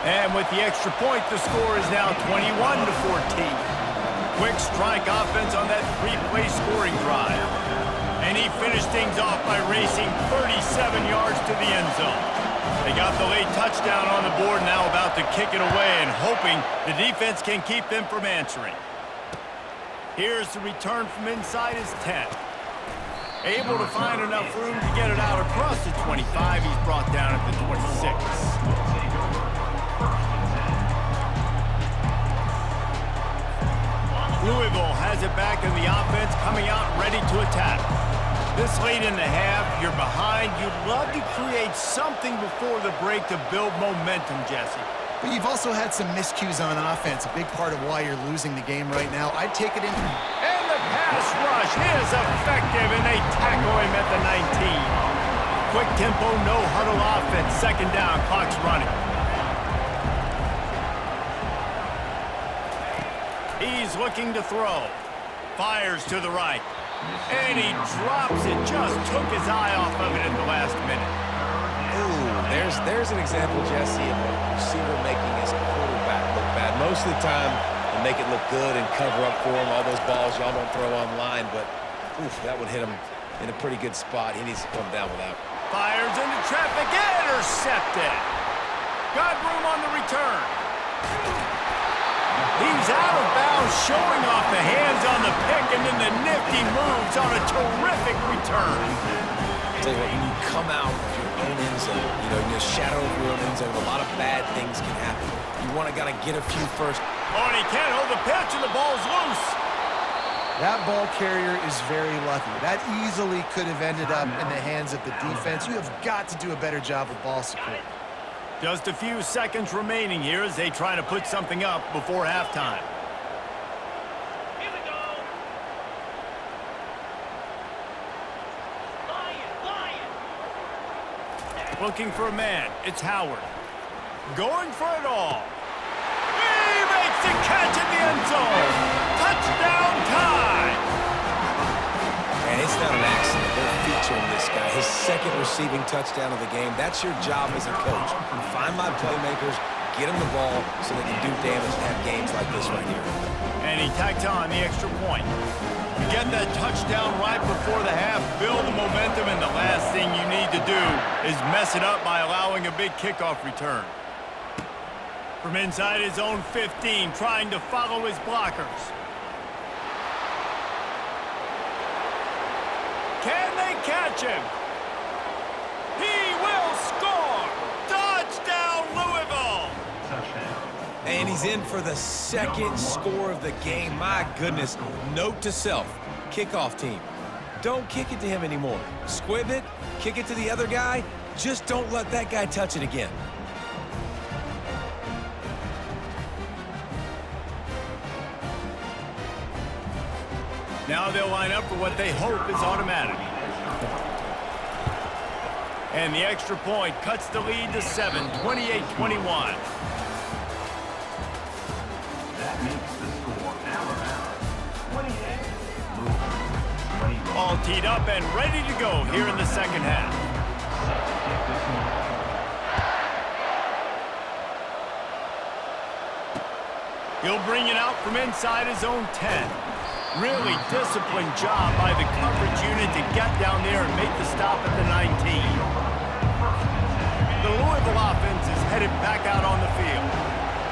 And with the extra point, the score is now 21-14. Quick strike offense on that three-play scoring drive. And he finished things off by racing 37 yards to the end zone. They got the late touchdown on the board, now about to kick it away and hoping the defense can keep them from answering. Here's the return from inside his 10. Able to find enough room to get it out across the 25. He's brought down at the 26. Louisville has it back in the offense, coming out ready to attack. This late in the half, you're behind. You'd love to create something before the break to build momentum, Jesse. But you've also had some miscues on offense, a big part of why you're losing the game right now. I'd take it in. And the pass rush is effective, and they tackle him at the 19. Quick tempo, no huddle offense. Second down, clock's running. He's looking to throw. Fires to the right. And he drops it. Just took his eye off of it at the last minute. Ooh, there's an example, Jesse, of a receiver making his quarterback look bad. Most of the time, they make it look good and cover up for him. All those balls y'all don't throw online, but oof, that would hit him in a pretty good spot. He needs to come down with that. Fires into traffic. Intercepted. Got room on the return. He's out of bounds, showing off the hands on the pick, and then the nifty moves on a terrific return. Tell you what, when you come out of your own end zone, in the shadow of your own end zone, a lot of bad things can happen. You want to get a few first. Oh, and he can't hold the pitch, and the ball's loose. That ball carrier is very lucky. That easily could have ended up in the hands of the defense. You have got to do a better job with ball security. Just a few seconds remaining here as they try to put something up before halftime. Here we go. Lion. Looking for a man. It's Howard. Going for it all. He makes the catch in the end zone. Touchdown time. And it's not an accident. They're featuring this guy. His second receiving touchdown of the game. That's your job as a coach. Find my playmakers, get them the ball so they can do damage and have games like this right here. And he tacked on the extra point. You get that touchdown right before the half, build the momentum, and the last thing you need to do is mess it up by allowing a big kickoff return. From inside his own 15, trying to follow his blockers. Can they catch him? He will score! Touchdown, Louisville! And he's in for the second score of the game. My goodness. Note to self, kickoff team. Don't kick it to him anymore. Squib it, kick it to the other guy. Just don't let that guy touch it again. Now they'll line up for what they hope is automatic. And the extra point cuts the lead to 7, 28-21. That makes the score Alabama 28. All teed up and ready to go here in the second half. He'll bring it out from inside his own 10. Really disciplined job by the coverage unit to get down there and make the stop at the 19. The Louisville offense is headed back out on the field.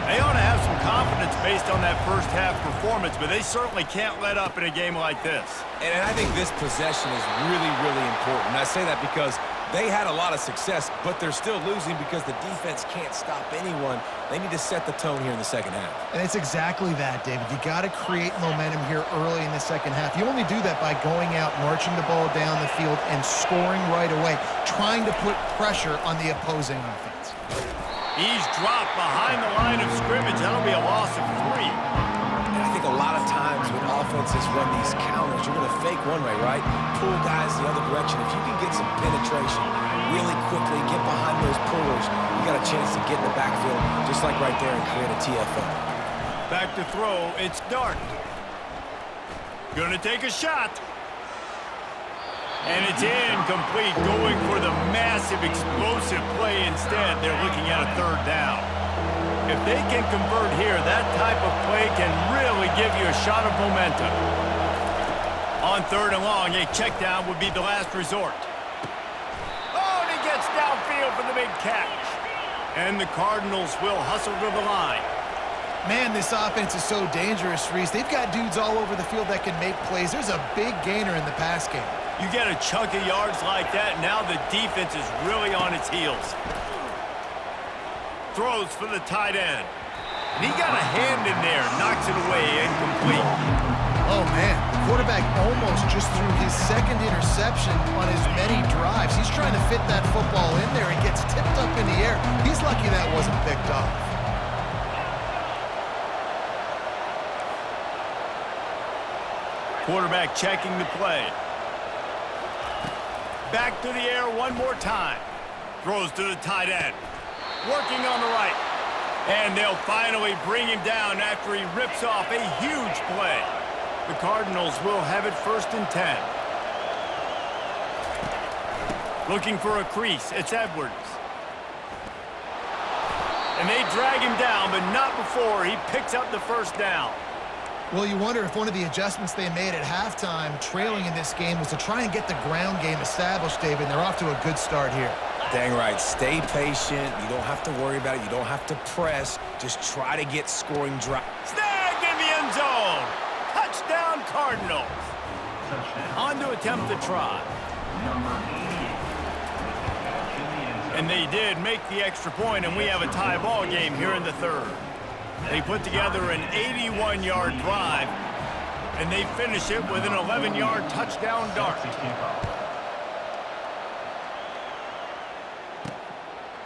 They ought to have some confidence based on that first half performance, but they certainly can't let up in a game like this. And I think this possession is really, really important. I say that because they had a lot of success, but they're still losing because the defense can't stop anyone. They need to set the tone here in the second half. And it's exactly that, David. You got to create momentum here early in the second half. You only do that by going out, marching the ball down the field, and scoring right away, trying to put pressure on the opposing offense. He's dropped behind the line of scrimmage. That'll be a loss of 3. And I think a lot of times when offenses run these counters, you're going to fake one way, right? Pull guys the other direction. If you can get some penetration really quickly, get behind those pullers, you got a chance to get in the backfield just like right there and create a TFL. Back to throw. It's Dart. Gonna take a shot. And it's incomplete, going for the massive explosive play instead. They're looking at a third down. If they can convert here, that type of play can really give you a shot of momentum. On 3rd and long, a check down would be the last resort. Oh, and he gets downfield for the big catch. And the Cardinals will hustle to the line. Man, this offense is so dangerous, Reese. They've got dudes all over the field that can make plays. There's a big gainer in the pass game. You get a chunk of yards like that, now the defense is really on its heels. Throws for the tight end. And he got a hand in there, knocks it away, incomplete. Oh, man. The quarterback almost just threw his second interception on as many drives. He's trying to fit that football in there. It gets tipped up in the air. He's lucky that wasn't picked off. Quarterback checking the play. Back to the air one more time. Throws to the tight end. Working on the right. And they'll finally bring him down after he rips off a huge play. The Cardinals will have it 1st and 10. Looking for a crease. It's Edwards. And they drag him down, but not before he picks up the 1st down. Well, you wonder if one of the adjustments they made at halftime, trailing in this game, was to try and get the ground game established, David. And they're off to a good start here. Dang right. Stay patient. You don't have to worry about it. You don't have to press. Just try to get scoring drive. Snagged in the end zone. Touchdown, Cardinals. Touchdown. On to attempt the try. Number 88. And they did make the extra point, and we have a tie ball game here in the 3rd. They put together an 81-yard drive, and they finish it with an 11-yard touchdown dart.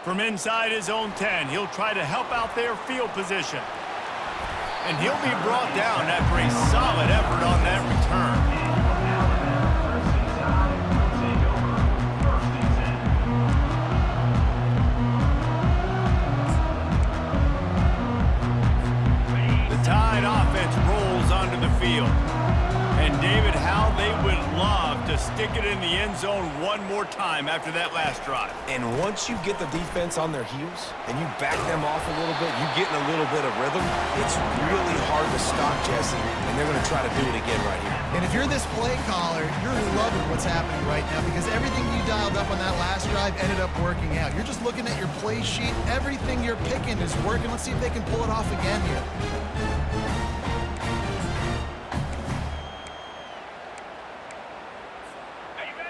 From inside his own 10, he'll try to help out their field position. And he'll be brought down after a solid effort on that return. Tide offense rolls onto the field. And David, how they would love to stick it in the end zone one more time after that last drive. And once you get the defense on their heels and you back them off a little bit, you get in a little bit of rhythm, it's really hard to stop, Jesse, and they're going to try to do it again right here. And if you're this play caller, you're loving what's happening right now because everything you dialed up on that last drive ended up working out. You're just looking at your play sheet. Everything you're picking is working. Let's see if they can pull it off again here.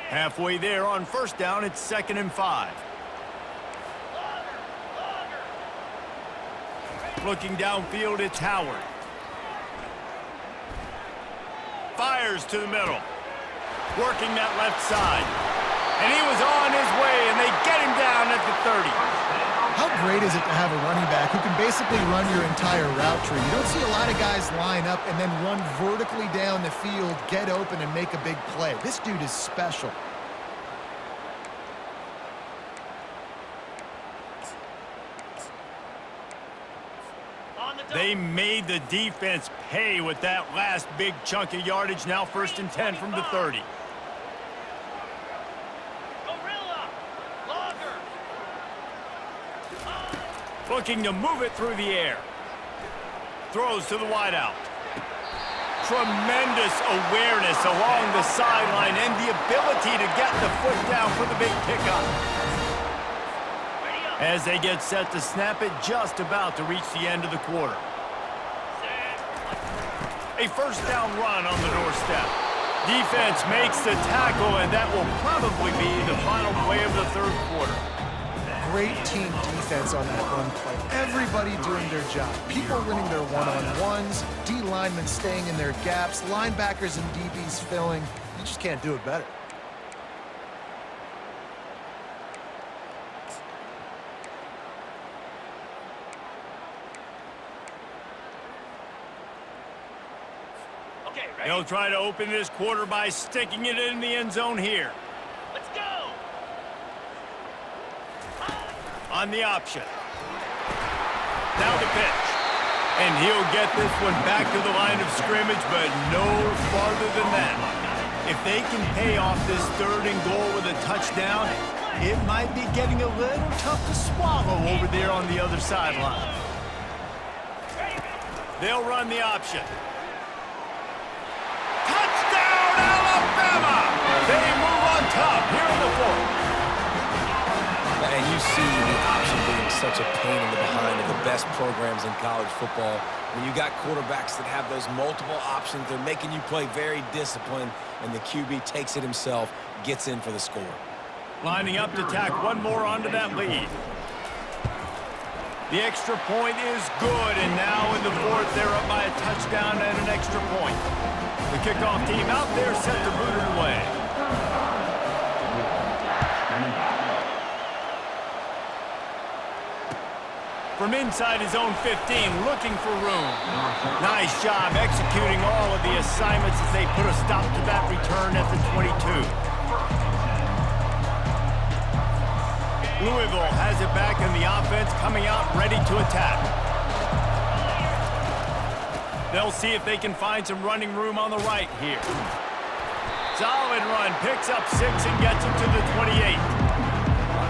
Halfway there on 1st down, it's 2nd and 5. Looking downfield, it's Howard. Fires to the middle. Working that left side. And he was on his way, and they get him down at the 30. How great is it to have a running back who can basically run your entire route tree? You don't see a lot of guys line up and then run vertically down the field, get open, and make a big play. This dude is special. They made the defense pay with that last big chunk of yardage. Now 1st and 10 from the 30. Looking to move it through the air. Throws to the wideout. Tremendous awareness along the sideline and the ability to get the foot down for the big pickup. As they get set to snap it, just about to reach the end of the quarter. A 1st down run on the doorstep. Defense makes the tackle, and that will probably be the final play of the 3rd quarter. Great team defense on that run play. Everybody doing their job. People winning their one-on-ones, D linemen staying in their gaps, linebackers and DBs filling. You just can't do it better. They'll try to open this quarter by sticking it in the end zone here. Let's go! On the option. Now the pitch. And he'll get this one back to the line of scrimmage, but no farther than that. If they can pay off this 3rd and goal with a touchdown, It might be getting a little tough to swallow over there on the other sideline. They'll run the option. Touchdown, Alabama! They move on top here in the fourth. And you see the option being such a pain in the behind of the best programs in college football. When you got quarterbacks that have those multiple options, they're making you play very disciplined, and the QB takes it himself, gets in for the score. Lining up to tack one more onto that lead. The extra point is good, and now in the fourth, they're up by a touchdown and an extra point. The kickoff team out there set to boot it away. From inside his own 15, looking for room. Nice job executing all of the assignments as they put a stop to that return at the 22. Louisville has it back in the offense, coming out ready to attack. They'll see if they can find some running room on the right here. Solid run, picks up 6 and gets it to the 28.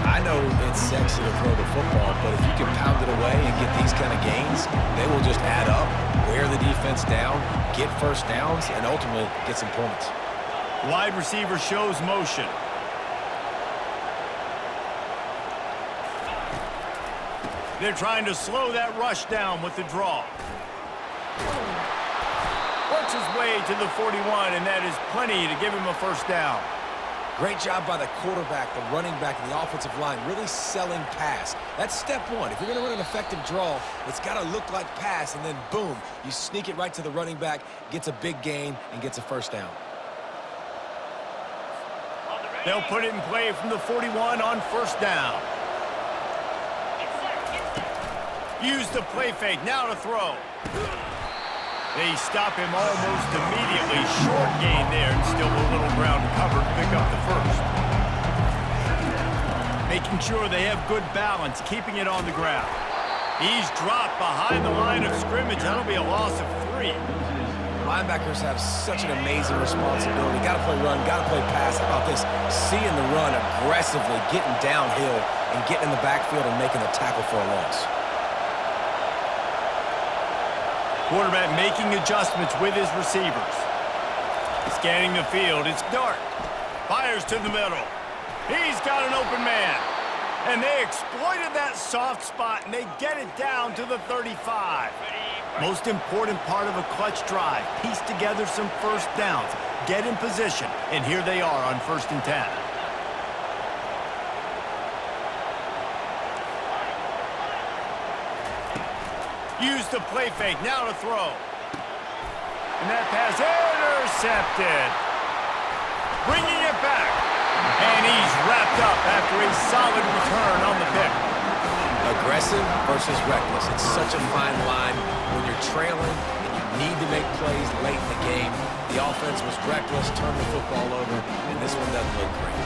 I know it's sexy to throw the football, but if you can pound it away and get these kind of gains, they will just add up, wear the defense down, get first downs, and ultimately get some points. Wide receiver shows motion. They're trying to slow that rush down with the draw. Works his way to the 41, and that is plenty to give him a first down. Great job by the quarterback, the running back, and the offensive line, really selling pass. That's step one. If you're going to run an effective draw, it's got to look like pass, and then boom, you sneak it right to the running back, gets a big gain, and gets a first down. They'll put it in play from the 41 on first down. Use the play fake, now to throw. They stop him almost immediately. Short gain there, and still a little ground covered to pick up the first. Making sure they have good balance, keeping it on the ground. He's dropped behind the line of scrimmage. That'll be a loss of 3. Linebackers have such an amazing responsibility. Got to play run, got to play pass. How about this? Seeing the run aggressively, getting downhill, and getting in the backfield and making a tackle for a loss. Quarterback making adjustments with his receivers. Scanning the field, it's Dart. Fires to the middle. He's got an open man. And they exploited that soft spot, and they get it down to the 35. Most important part of a clutch drive. Piece together some first downs. Get in position, and here they are on 1st and 10. Use the play fake, now to throw. And that pass intercepted. Bringing it back. And he's wrapped up after a solid return on the pick. Aggressive versus reckless. It's such a fine line when you're trailing and you need to make plays late in the game. The offense was reckless, turned the football over, and this one doesn't look great.